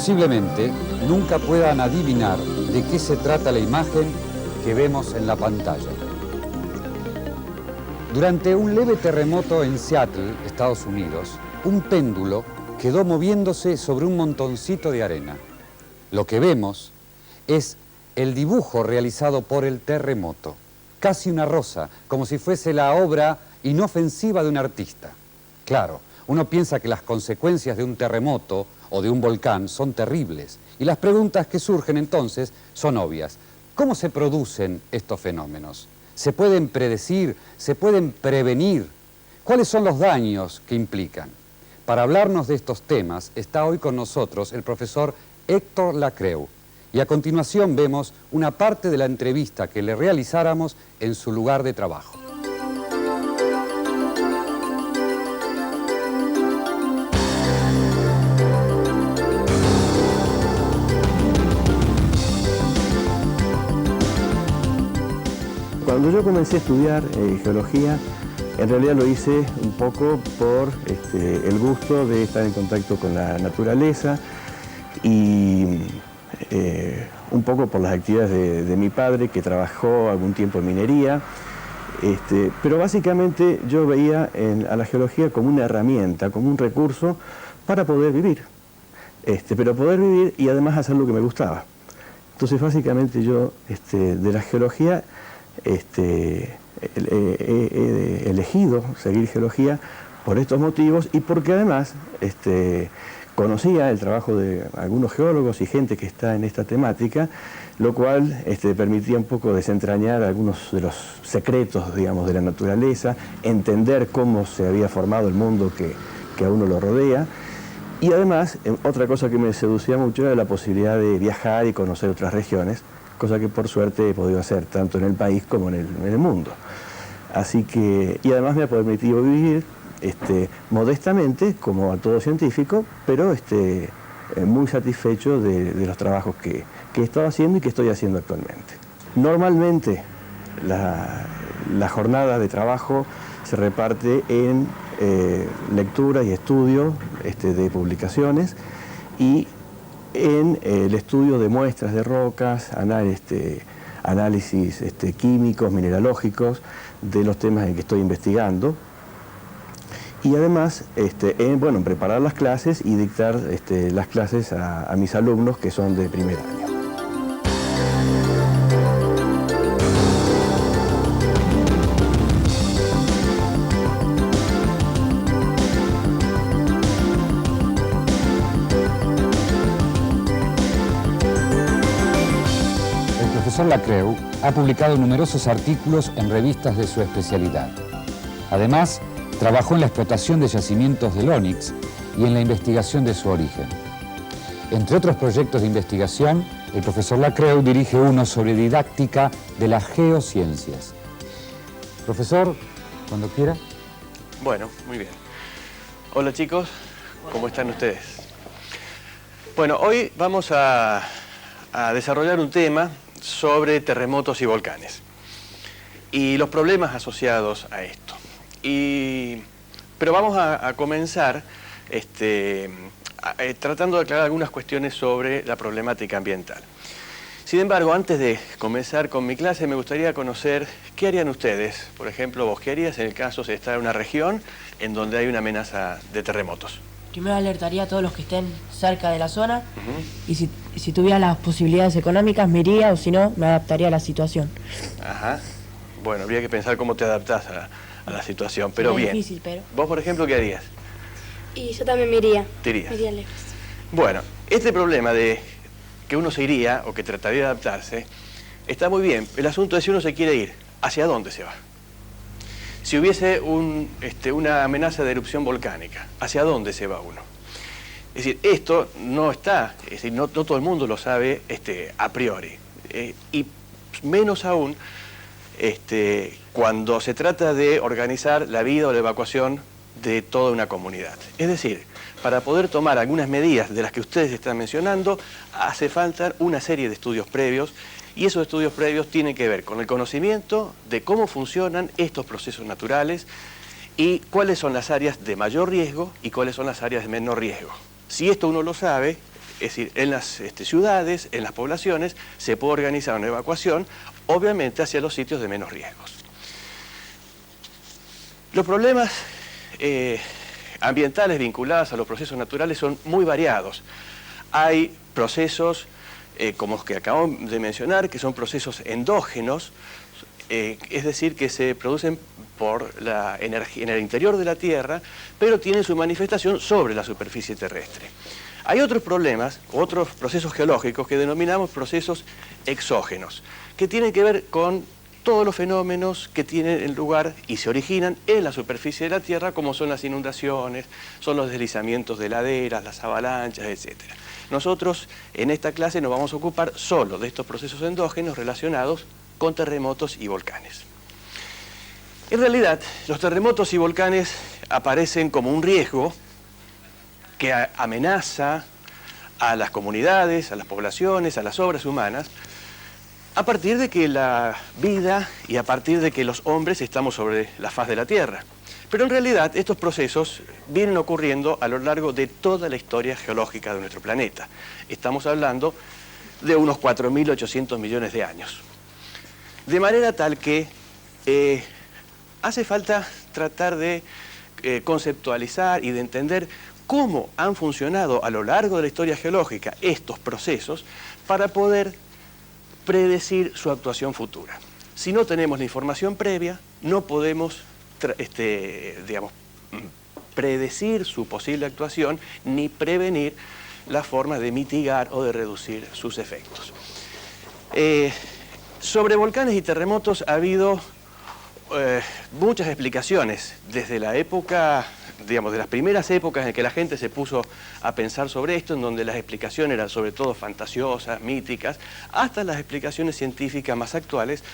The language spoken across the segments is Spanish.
Posiblemente nunca puedan adivinar de qué se trata la imagen que vemos en la pantalla. Durante un leve terremoto en Seattle, Estados Unidos, un péndulo quedó moviéndose sobre un montoncito de arena. Lo que vemos es el dibujo realizado por el terremoto, casi una rosa, como si fuese la obra inofensiva de un artista. Claro, uno piensa que las consecuencias de un terremoto o de un volcán son terribles, y las preguntas que surgen entonces son obvias. ¿Cómo se producen estos fenómenos? ¿Se pueden predecir? ¿Se pueden prevenir? ¿Cuáles son los daños que implican? Para hablarnos de estos temas está hoy con nosotros el profesor Héctor Lacreu. Y a continuación vemos una parte de la entrevista que le realizáramos en su lugar de trabajo. Cuando yo comencé a estudiar geología, en realidad lo hice un poco por el gusto de estar en contacto con la naturaleza y un poco por las actividades de mi padre, que trabajó algún tiempo en minería. Pero básicamente yo veía a la geología como una herramienta, como un recurso para poder vivir. Pero poder vivir y además hacer lo que me gustaba. Entonces básicamente yo de la geología he elegido seguir geología por estos motivos y porque además conocía el trabajo de algunos geólogos y gente que está en esta temática, lo cual permitía un poco desentrañar algunos de los secretos, digamos, de la naturaleza, entender cómo se había formado el mundo que a uno lo rodea. Y además, otra cosa que me seducía mucho era la posibilidad de viajar y conocer otras regiones, cosa que por suerte he podido hacer tanto en el país como en el mundo. Así que, y además me ha permitido vivir modestamente, como a todo científico, pero muy satisfecho de los trabajos que he estado haciendo y que estoy haciendo actualmente. Normalmente la jornada de trabajo se reparte en lectura y estudio de publicaciones y en el estudio de muestras de rocas, análisis químicos, mineralógicos, de los temas en que estoy investigando. Y además, en preparar las clases y dictar las clases a mis alumnos que son de primer año. El profesor Lacreu ha publicado numerosos artículos en revistas de su especialidad. Además, trabajó en la explotación de yacimientos del ónix y en la investigación de su origen. Entre otros proyectos de investigación, el profesor Lacreu dirige uno sobre didáctica de las geociencias. Profesor, cuando quiera. Bueno, muy bien. Hola chicos, ¿cómo están ustedes? Bueno, hoy vamos a desarrollar un tema sobre terremotos y volcanes y los problemas asociados a esto. Pero vamos a comenzar tratando de aclarar algunas cuestiones sobre la problemática ambiental. Sin embargo, antes de comenzar con mi clase, me gustaría conocer qué harían ustedes. Por ejemplo, vos, ¿qué harías en el caso de estar en una región en donde hay una amenaza de terremotos? Primero alertaría a todos los que estén cerca de la zona y si tuviera las posibilidades económicas me iría o si no, me adaptaría a la situación. Ajá. Bueno, habría que pensar cómo te adaptás a la situación, pero bien. Difícil, pero... ¿Vos, por ejemplo, qué harías? Y yo también me iría. ¿Te irías? Me iría lejos. Bueno, este problema de que uno se iría o que trataría de adaptarse está muy bien. El asunto es si uno se quiere ir, ¿hacia dónde se va? Si hubiese una amenaza de erupción volcánica, ¿hacia dónde se va uno? Es decir, esto no está, es decir, no todo el mundo lo sabe a priori. Y menos aún cuando se trata de organizar la vida o la evacuación de toda una comunidad. Es decir, para poder tomar algunas medidas de las que ustedes están mencionando, hace falta una serie de estudios previos, y esos estudios previos tienen que ver con el conocimiento de cómo funcionan estos procesos naturales y cuáles son las áreas de mayor riesgo y cuáles son las áreas de menor riesgo. Si esto uno lo sabe, Es decir, en las ciudades, en las poblaciones, se puede organizar una evacuación, obviamente hacia los sitios de menos riesgos. Los problemas ambientales vinculados a los procesos naturales son muy variados. Hay procesos como los que acabamos de mencionar, que son procesos endógenos, es decir, que se producen por la energía en el interior de la Tierra, pero tienen su manifestación sobre la superficie terrestre. Hay otros problemas, otros procesos geológicos que denominamos procesos exógenos, que tienen que ver con todos los fenómenos que tienen lugar y se originan en la superficie de la Tierra, como son las inundaciones, son los deslizamientos de laderas, las avalanchas, etc. Nosotros en esta clase nos vamos a ocupar solo de estos procesos endógenos relacionados con terremotos y volcanes. En realidad, los terremotos y volcanes aparecen como un riesgo que amenaza a las comunidades, a las poblaciones, a las obras humanas, a partir de que la vida y a partir de que los hombres estamos sobre la faz de la Tierra. Pero en realidad estos procesos vienen ocurriendo a lo largo de toda la historia geológica de nuestro planeta. Estamos hablando de unos 4.800 millones de años. De manera tal que hace falta tratar de conceptualizar y de entender cómo han funcionado a lo largo de la historia geológica estos procesos para poder predecir su actuación futura. Si no tenemos la información previa, no podemos predecir su posible actuación ni prevenir la forma de mitigar o de reducir sus efectos. Sobre volcanes y terremotos ha habido muchas explicaciones desde la época, digamos, de las primeras épocas en que la gente se puso a pensar sobre esto, en donde las explicaciones eran sobre todo fantasiosas, míticas, hasta las explicaciones científicas más actuales,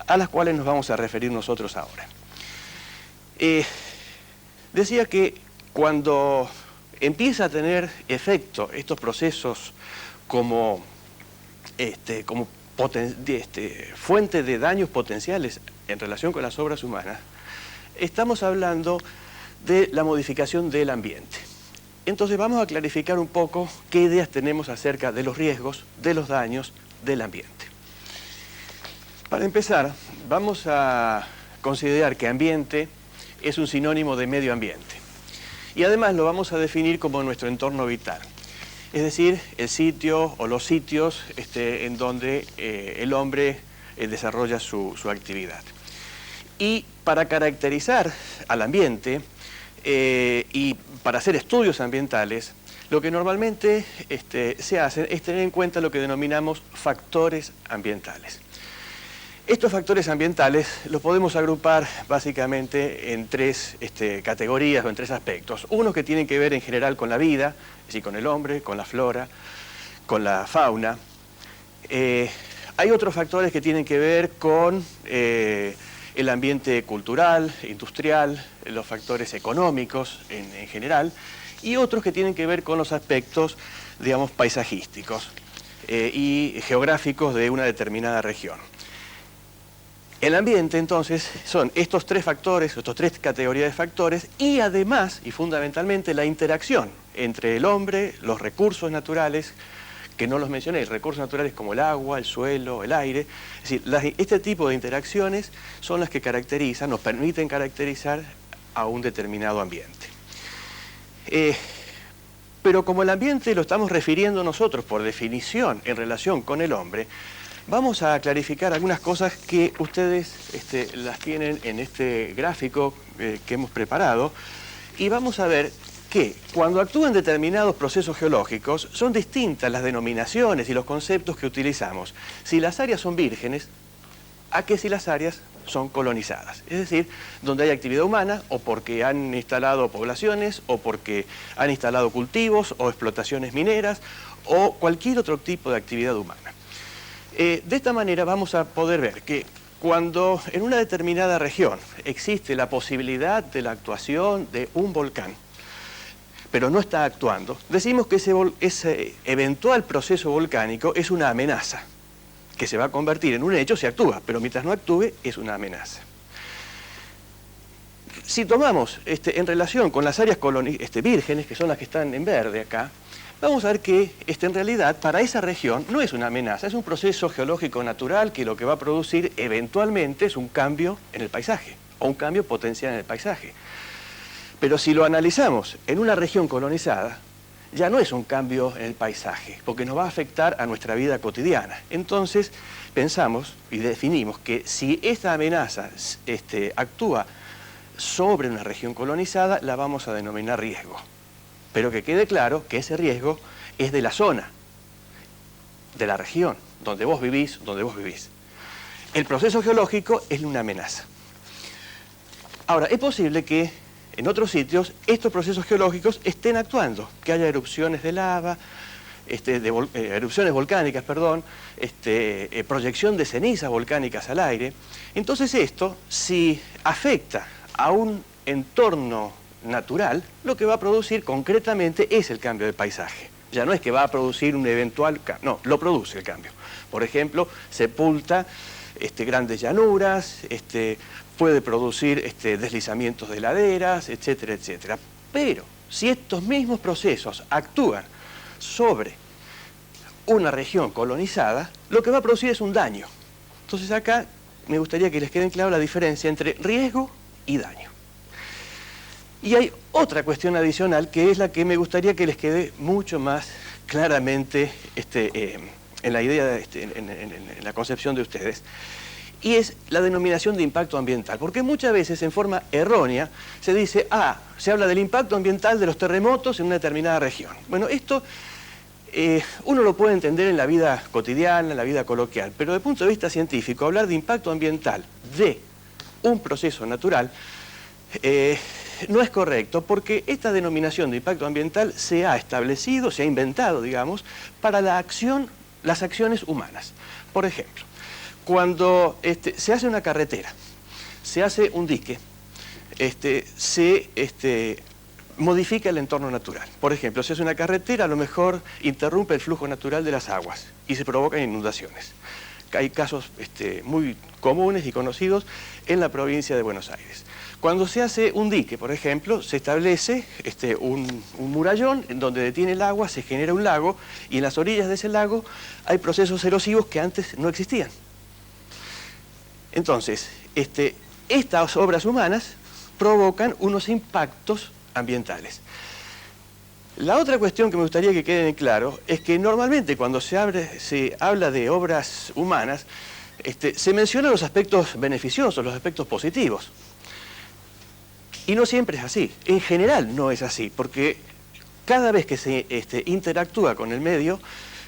a las cuales nos vamos a referir nosotros ahora. Decía que cuando empieza a tener efecto estos procesos como fuente de daños potenciales en relación con las obras humanas, estamos hablando de la modificación del ambiente. Entonces vamos a clarificar un poco qué ideas tenemos acerca de los riesgos, de los daños del ambiente. Para empezar, vamos a considerar que ambiente es un sinónimo de medio ambiente. Y además lo vamos a definir como nuestro entorno vital. Es decir, el sitio o los sitios en donde el hombre desarrolla su actividad. Y para caracterizar al ambiente y para hacer estudios ambientales, lo que normalmente se hace es tener en cuenta lo que denominamos factores ambientales. Estos factores ambientales los podemos agrupar básicamente en tres categorías o en tres aspectos. Unos que tienen que ver en general con la vida, es decir, con el hombre, con la flora, con la fauna. Hay otros factores que tienen que ver con el ambiente cultural, industrial, los factores económicos en general, y otros que tienen que ver con los aspectos, digamos, paisajísticos y geográficos de una determinada región. El ambiente, entonces, son estos tres factores, estas tres categorías de factores, y además, y fundamentalmente, la interacción entre el hombre, los recursos naturales, que no los mencioné, recursos naturales como el agua, el suelo, el aire. Es decir, este tipo de interacciones son las que caracterizan, nos permiten caracterizar a un determinado ambiente. Pero como el ambiente lo estamos refiriendo nosotros por definición en relación con el hombre, vamos a clarificar algunas cosas que ustedes las tienen en este gráfico que hemos preparado, y vamos a ver que cuando actúan determinados procesos geológicos son distintas las denominaciones y los conceptos que utilizamos si las áreas son vírgenes a que si las áreas son colonizadas. Es decir, donde hay actividad humana o porque han instalado poblaciones o porque han instalado cultivos o explotaciones mineras o cualquier otro tipo de actividad humana. De esta manera vamos a poder ver que cuando en una determinada región existe la posibilidad de la actuación de un volcán, pero no está actuando, decimos que ese eventual proceso volcánico es una amenaza, que se va a convertir en un hecho si actúa, pero mientras no actúe es una amenaza. Si tomamos en relación con las áreas vírgenes, que son las que están en verde acá, vamos a ver que en realidad para esa región no es una amenaza, es un proceso geológico natural que lo que va a producir eventualmente es un cambio en el paisaje, o un cambio potencial en el paisaje. Pero si lo analizamos en una región colonizada, ya no es un cambio en el paisaje, porque nos va a afectar a nuestra vida cotidiana. Entonces, pensamos y definimos que si esta amenaza actúa sobre una región colonizada, la vamos a denominar riesgo. Pero que quede claro que ese riesgo es de la zona, de la región, donde vos vivís, El proceso geológico es una amenaza. Ahora, es posible que en otros sitios estos procesos geológicos estén actuando, que haya erupciones de lava, erupciones volcánicas, perdón, proyección de cenizas volcánicas al aire. Entonces esto, si afecta a un entorno natural, lo que va a producir concretamente es el cambio de paisaje. Ya no es que va a producir un eventual cambio, no, lo produce el cambio. Por ejemplo, sepulta grandes llanuras, puede producir deslizamientos de laderas, etcétera, etcétera. Pero si estos mismos procesos actúan sobre una región colonizada, lo que va a producir es un daño. Entonces acá me gustaría que les quede clara la diferencia entre riesgo y daño. Y hay otra cuestión adicional que es la que me gustaría que les quede mucho más claramente en la idea, en la concepción de ustedes, y es la denominación de impacto ambiental, porque muchas veces en forma errónea se dice, se habla del impacto ambiental de los terremotos en una determinada región. Bueno, esto uno lo puede entender en la vida cotidiana, en la vida coloquial, pero desde el punto de vista científico, hablar de impacto ambiental de un proceso natural no es correcto, porque esta denominación de impacto ambiental se ha establecido, se ha inventado, digamos, para las acciones humanas. Por ejemplo, cuando se hace una carretera, se hace un dique, se modifica el entorno natural. Por ejemplo, si hace una carretera, a lo mejor interrumpe el flujo natural de las aguas y se provocan inundaciones. Hay casos muy comunes y conocidos en la provincia de Buenos Aires. Cuando se hace un dique, por ejemplo, se establece un murallón en donde detiene el agua, se genera un lago, y en las orillas de ese lago hay procesos erosivos que antes no existían. Entonces, estas obras humanas provocan unos impactos ambientales. La otra cuestión que me gustaría que quede en claro es que normalmente cuando se habla de obras humanas, se mencionan los aspectos beneficiosos, los aspectos positivos. Y no siempre es así. En general no es así, porque cada vez que se interactúa con el medio,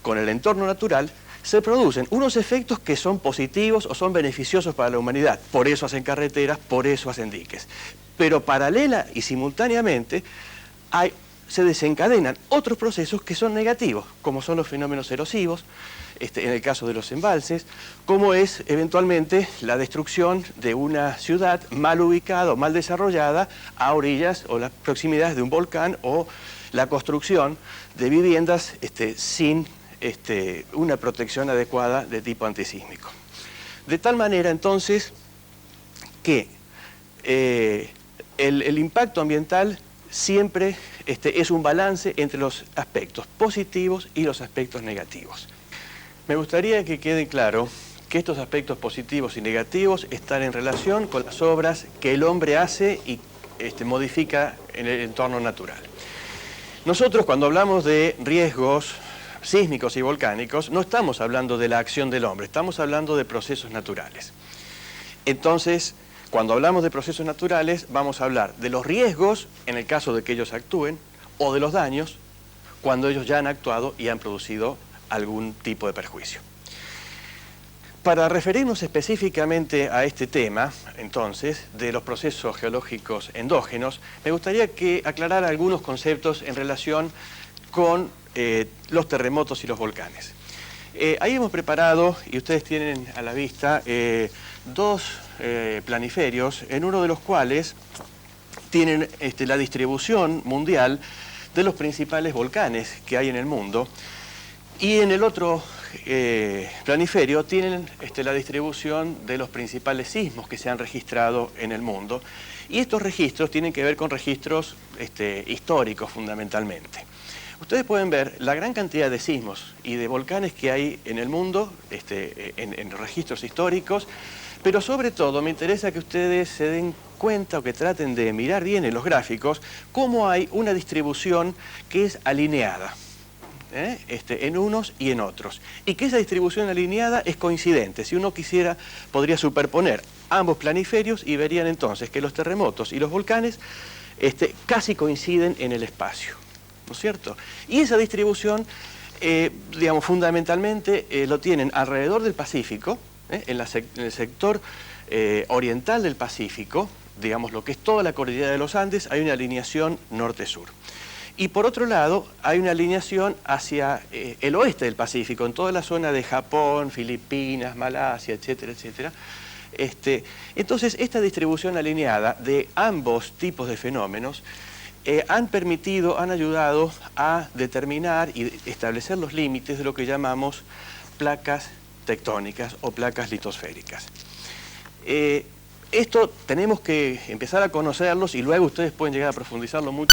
con el entorno natural, se producen unos efectos que son positivos o son beneficiosos para la humanidad. Por eso hacen carreteras, por eso hacen diques. Pero paralela y simultáneamente se desencadenan otros procesos que son negativos, como son los fenómenos erosivos, en el caso de los embalses, como es eventualmente la destrucción de una ciudad mal ubicada o mal desarrollada a orillas o las proximidades de un volcán, o la construcción de viviendas sin una protección adecuada de tipo antisísmico. De tal manera entonces que el impacto ambiental siempre es un balance entre los aspectos positivos y los aspectos negativos. Me gustaría que quede claro que estos aspectos positivos y negativos están en relación con las obras que el hombre hace y modifica en el entorno natural. Nosotros, cuando hablamos de riesgos sísmicos y volcánicos, no estamos hablando de la acción del hombre, estamos hablando de procesos naturales. Entonces, cuando hablamos de procesos naturales, vamos a hablar de los riesgos, en el caso de que ellos actúen, o de los daños, cuando ellos ya han actuado y han producido algún tipo de perjuicio. Para referirnos específicamente a este tema, entonces, de los procesos geológicos endógenos, me gustaría que aclarara algunos conceptos en relación con los terremotos y los volcanes. Ahí hemos preparado, y ustedes tienen a la vista, dos planiferios, en uno de los cuales tienen la distribución mundial de los principales volcanes que hay en el mundo, y en el otro planiferio tienen la distribución de los principales sismos que se han registrado en el mundo, y estos registros tienen que ver con registros históricos fundamentalmente. ustedes pueden ver la gran cantidad de sismos y de volcanes que hay en el mundo, en registros históricos, pero sobre todo me interesa que ustedes se den cuenta o que traten de mirar bien en los gráficos cómo hay una distribución que es alineada. En unos y en otros. Y que esa distribución alineada es coincidente. Si uno quisiera, podría superponer ambos planiferios y verían entonces que los terremotos y los volcanes casi coinciden en el espacio. ¿No es cierto? Y esa distribución, digamos, fundamentalmente lo tienen alrededor del Pacífico, en el sector oriental del Pacífico, digamos lo que es toda la cordillera de los Andes, hay una alineación norte-sur. Y por otro lado, hay una alineación hacia el oeste del Pacífico, en toda la zona de Japón, Filipinas, Malasia, etcétera, etcétera. Entonces, esta distribución alineada de ambos tipos de fenómenos han ayudado a determinar y establecer los límites de lo que llamamos placas tectónicas o placas litosféricas. Esto tenemos que empezar a conocerlos y luego ustedes pueden llegar a profundizarlo mucho.